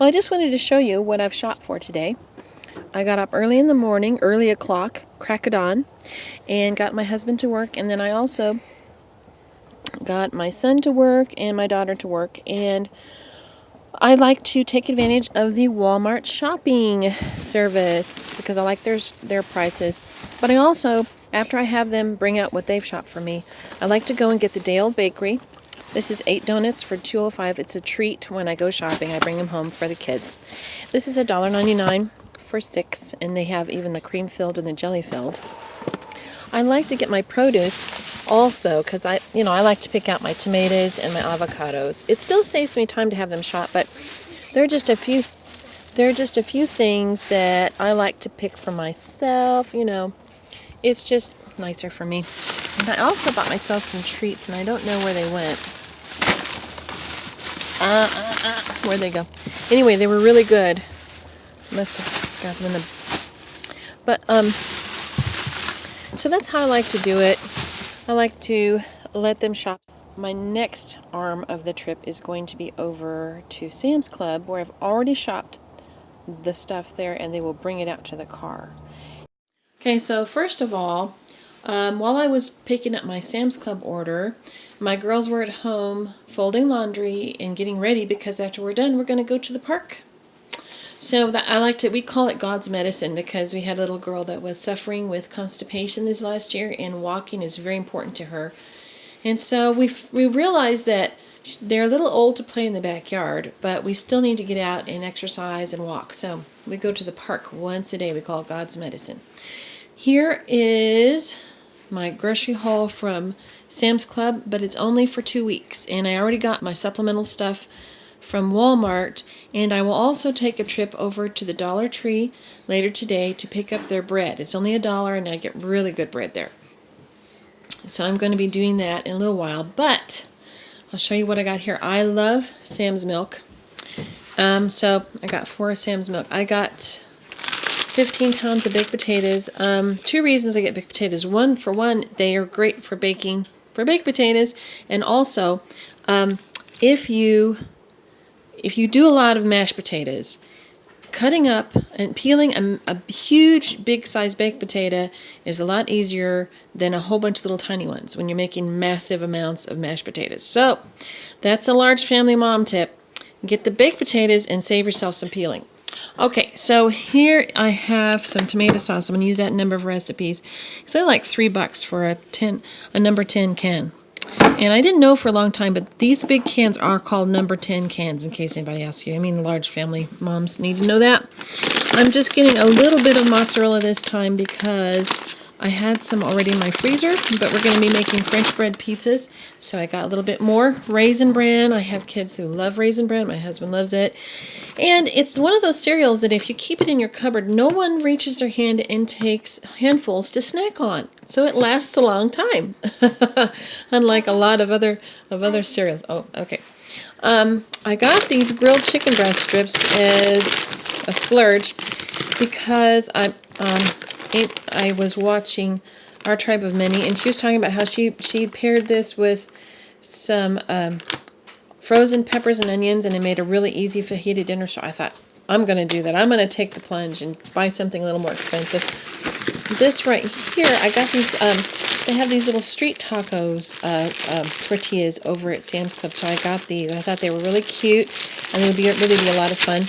Well, I just wanted to show you what I've shopped for today. I got up early in the morning, early o'clock, crack of dawn, and got my husband to work, and then I also got my son to work and my daughter to work, and I like to take advantage of the Walmart shopping service because I like their prices. But I also, after I have them bring out what they've shopped for me, I like to go and get the Day Old Bakery. This is 8 donuts for $2.05. It's a treat when I go shopping. I bring them home for the kids. This is $1.99 for 6, and they have even the cream filled and the jelly filled. I like to get my produce also because I like to pick out my tomatoes and my avocados. It still saves me time to have them shop, but there are just a few things that I like to pick for myself. It's just nicer for me. And I also bought myself some treats, and I don't know where they went. Where'd they go? Anyway, they were really good. Must have got them in the... But, so that's how I like to do it. I like to let them shop. My next arm of the trip is going to be over to Sam's Club, where I've already shopped the stuff there, and they will bring it out to the car. Okay, so first of all, while I was picking up my Sam's Club order, my girls were at home folding laundry and getting ready because after we're done, we're going to go to the park. So we call it God's medicine because we had a little girl that was suffering with constipation this last year, and walking is very important to her. And so we realized that they're a little old to play in the backyard, but we still need to get out and exercise and walk. So we go to the park once a day. We call it God's medicine. Here is my grocery haul from Sam's Club, but it's only for 2 weeks. And I already got my supplemental stuff from Walmart, and I will also take a trip over to the Dollar Tree later today to pick up their bread. It's only $1, and I get really good bread there. So I'm going to be doing that in a little while, but I'll show you what I got here. I love Sam's milk. So I got 4 Sam's milk. I got 15 pounds of baked potatoes. 2 reasons I get baked potatoes. One, they are great for baking for baked potatoes, and also if you do a lot of mashed potatoes, cutting up and peeling a huge, big-sized baked potato is a lot easier than a whole bunch of little tiny ones when you're making massive amounts of mashed potatoes. So that's a large family mom tip. Get the baked potatoes and save yourself some peeling. Okay, so here I have some tomato sauce. I'm going to use that in a number of recipes. It's only like $3 for a number 10 can. And I didn't know for a long time, but these big cans are called number 10 cans, in case anybody asks you. I mean, large family moms need to know that. I'm just getting a little bit of mozzarella this time because I had some already in my freezer, but we're going to be making French bread pizzas, so I got a little bit more. Raisin Bran. I have kids who love Raisin Bran. My husband loves it. And it's one of those cereals that if you keep it in your cupboard, no one reaches their hand and takes handfuls to snack on. So it lasts a long time, unlike a lot of other cereals. Oh, okay. I got these grilled chicken breast strips as a splurge because I was watching Our Tribe of Many, and she was talking about how she paired this with some frozen peppers and onions, and it made a really easy fajita dinner. So I thought, I'm going to do that. I'm going to take the plunge and buy something a little more expensive. This right here, I got these, they have these little street tacos tortillas over at Sam's Club, so I got these. I thought they were really cute, and they would really be a lot of fun.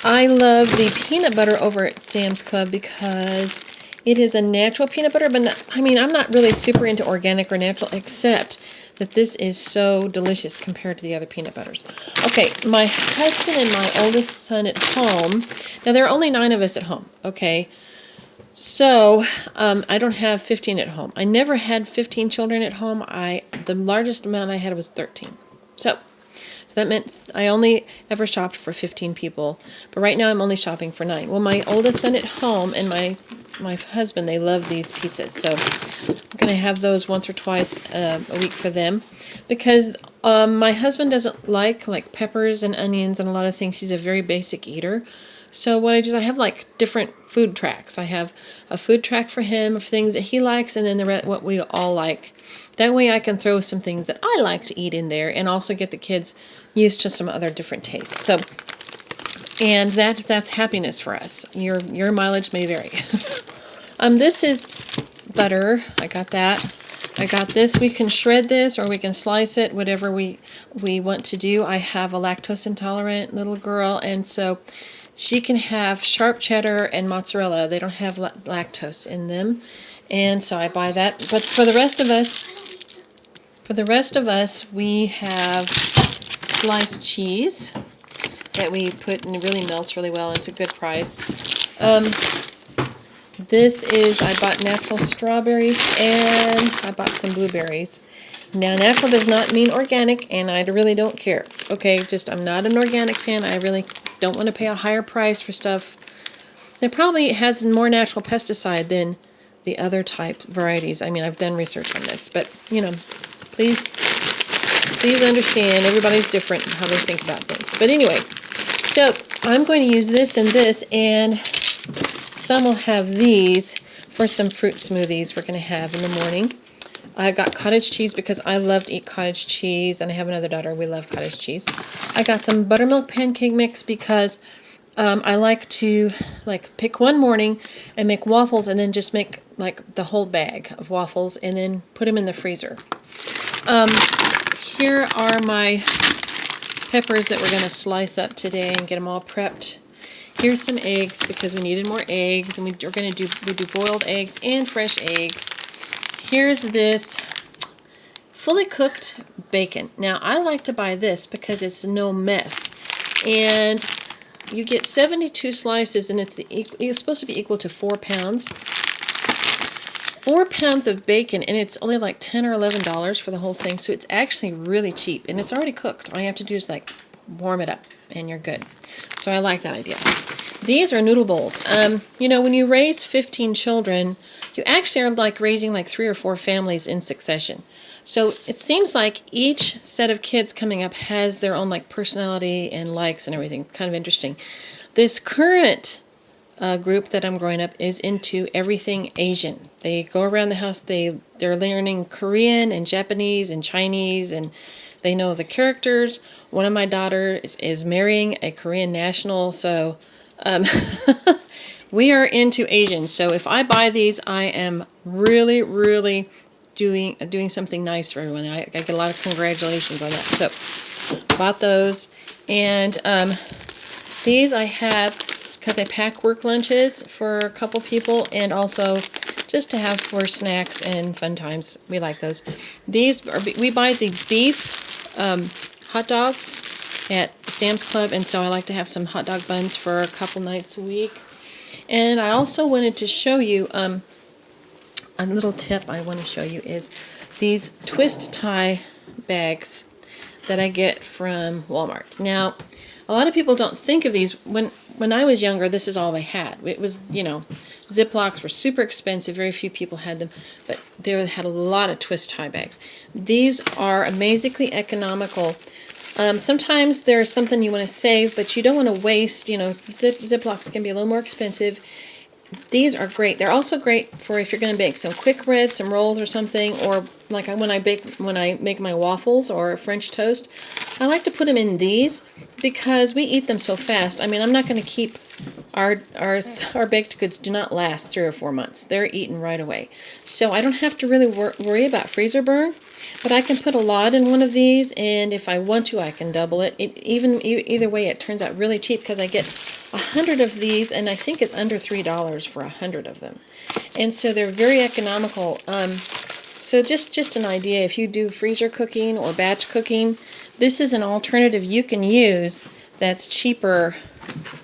I love the peanut butter over at Sam's Club because it is a natural peanut butter, but I'm not really super into organic or natural, except that this is so delicious compared to the other peanut butters. Okay, my husband and my oldest son at home. Now, there are only 9 of us at home, okay? So, I don't have 15 at home. I never had 15 children at home. The largest amount I had was 13. So that meant I only ever shopped for 15 people. But right now I'm only shopping for 9. Well, my oldest son at home and my husband, they love these pizzas. So I'm going to have those once or twice a week for them. Because my husband doesn't like peppers and onions and a lot of things. He's a very basic eater. So what I do is I have like different food tracks. I have a food track for him of things that he likes, and then what we all like. That way I can throw some things that I like to eat in there and also get the kids used to some other different tastes. So And that's happiness for us. Your mileage may vary. This is butter. I got that. I got this. We can shred this or we can slice it, whatever we want to do. I have a lactose intolerant little girl, and so she can have sharp cheddar and mozzarella. They don't have lactose in them, and so I buy that. But for the rest of us, we have sliced cheese that we put, and it really melts really well. It's a good price. This is, I bought natural strawberries, and I bought some blueberries. Now, natural does not mean organic, and I really don't care. Okay, just I'm not an organic fan. I really don't want to pay a higher price for stuff that probably has more natural pesticide than the other type varieties. I mean, I've done research on this, but, you know, please understand everybody's different how they think about things. But anyway, so I'm going to use this and this, and some will have these for some fruit smoothies we're going to have in the morning. I got cottage cheese because I love to eat cottage cheese, and I have another daughter. We love cottage cheese. I got some buttermilk pancake mix because I like to pick one morning and make waffles, and then just make like the whole bag of waffles and then put them in the freezer. Here are my peppers that we're going to slice up today and get them all prepped. Here's some eggs because we needed more eggs, and we do boiled eggs and fresh eggs. Here's this fully cooked bacon. Now, I like to buy this because it's no mess, and you get 72 slices, and it's supposed to be equal to 4 pounds. 4 pounds of bacon, and it's only like $10 or $11 for the whole thing, so it's actually really cheap, and it's already cooked. All you have to do is warm it up, and you're good. So I like that idea. These are noodle bowls. You know, when you raise 15 children, you actually are raising 3 or 4 families in succession. So it seems like each set of kids coming up has their own personality and likes and everything. Kind of interesting. This current group that I'm growing up is into everything Asian. They go around the house, they're learning Korean and Japanese and Chinese, and they know the characters. One of my daughters is marrying a Korean national, so we are into Asian. So if I buy these, I am really, really doing something nice for everyone. I get a lot of congratulations on that. So bought those, and these I have because I pack work lunches for a couple people, and also just to have for snacks and fun times. We like those. We buy the beef hot dogs at Sam's Club, and so I like to have some hot dog buns for a couple nights a week. And I also wanted to show you a little tip I want to show you is these twist tie bags that I get from Walmart. Now, a lot of people don't think of these. When I was younger, this is all they had. It was, Ziplocs were super expensive. Very few people had them, but they had a lot of twist tie bags. These are amazingly economical. Sometimes there's something you want to save, but you don't want to waste. Ziplocs can be a little more expensive. These are great. They're also great for if you're going to bake some quick bread, some rolls or something, or when I make my waffles or French toast, I like to put them in these because we eat them so fast. I mean, I'm not going to keep our baked goods do not last 3 or 4 months. They're eaten right away. So I don't have to really worry about freezer burn, but I can put a lot in one of these, and if I want to, I can double it. Either way, it turns out really cheap because I get 100 of these, and I think it's under $3 for 100 of them. And so they're very economical. So just an idea, if you do freezer cooking or batch cooking, this is an alternative you can use that's cheaper.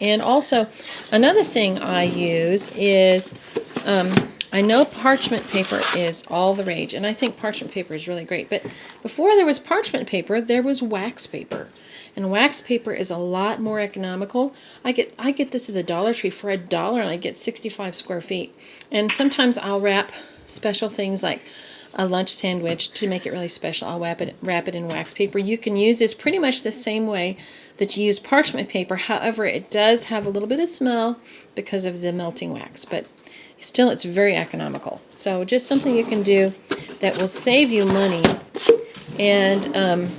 And also, another thing I use is, I know parchment paper is all the rage, and I think parchment paper is really great. But before there was parchment paper, there was wax paper. And wax paper is a lot more economical. I get this at the Dollar Tree for $1, and I get 65 square feet. And sometimes I'll wrap special things like a lunch sandwich to make it really special. I'll wrap it in wax paper. You can use this pretty much the same way that you use parchment paper. However, it does have a little bit of smell because of the melting wax, but still it's very economical. So just something you can do that will save you money. And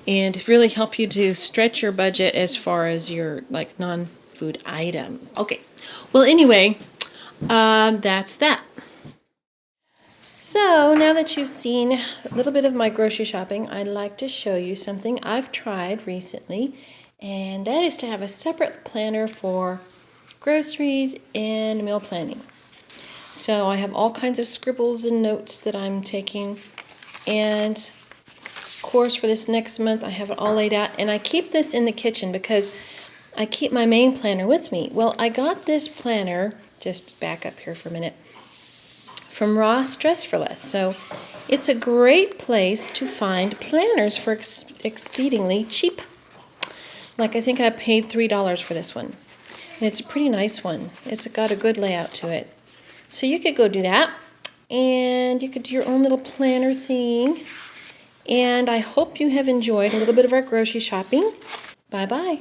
and really help you to stretch your budget as far as your like non-food items. Okay, well anyway, that's that. So now that you've seen a little bit of my grocery shopping, I'd like to show you something I've tried recently, and that is to have a separate planner for groceries and meal planning. So I have all kinds of scribbles and notes that I'm taking, and of course for this next month I have it all laid out, and I keep this in the kitchen because I keep my main planner with me. Well, I got this planner, just back up here for a minute, from Ross Dress for Less. So it's a great place to find planners for exceedingly cheap. Like I think I paid $3 for this one. And it's a pretty nice one. It's got a good layout to it. So you could go do that, and you could do your own little planner thing. And I hope you have enjoyed a little bit of our grocery shopping. Bye-bye.